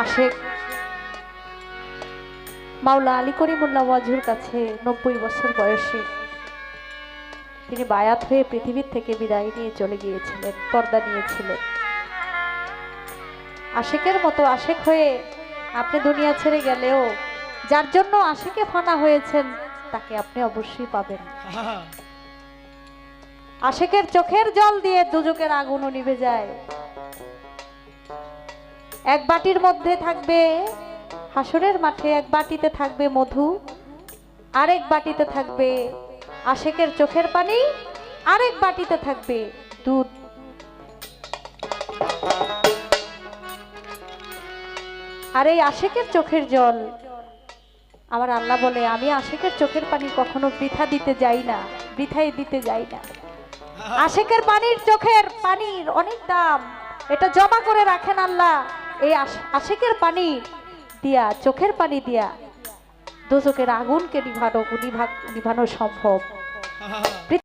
আশেক মাওলা আলী করিমুল্লাহ ওয়াজুর কাছে ৯০ বছর বয়সে তিনি বায়াত হয়ে পৃথিবীর থেকে বিদায় নিয়ে চলে গিয়েছিলেন, পর্দা নিয়েছিলেন। আশেকের মতো আশেক হয়ে আপনি দুনিয়া ছেড়ে গেলেও যার জন্য আশেকে ফানা হয়েছেন তাকে আপনি অবশ্যই পাবেন। আশেকের চোখের জল দিয়ে দুজকের আগুনও নিভে যায়। এক বাটির মধ্যে থাকবে হাসরের মাঠে, এক বাটিতে থাকবে মধু, আরেক বাটিতে থাকবে আশেকের চোখের পানি, আরেক বাটিতে থাকবে দুধ। আর এই আশেকের চোখের জল আমার আল্লাহ বলে, আমি আশেকের চোখের পানি কখনো বৃথা দিতে যাই না, বৃথাই দিতে যাই না। আশেকের পানির, চোখের পানির অনেক দাম, এটা জমা করে রাখেন আল্লাহ। এই আশেকের পানি দিয়া, চোখের পানি দিয়া দোজকের আগুনকে নিভানো সম্ভব।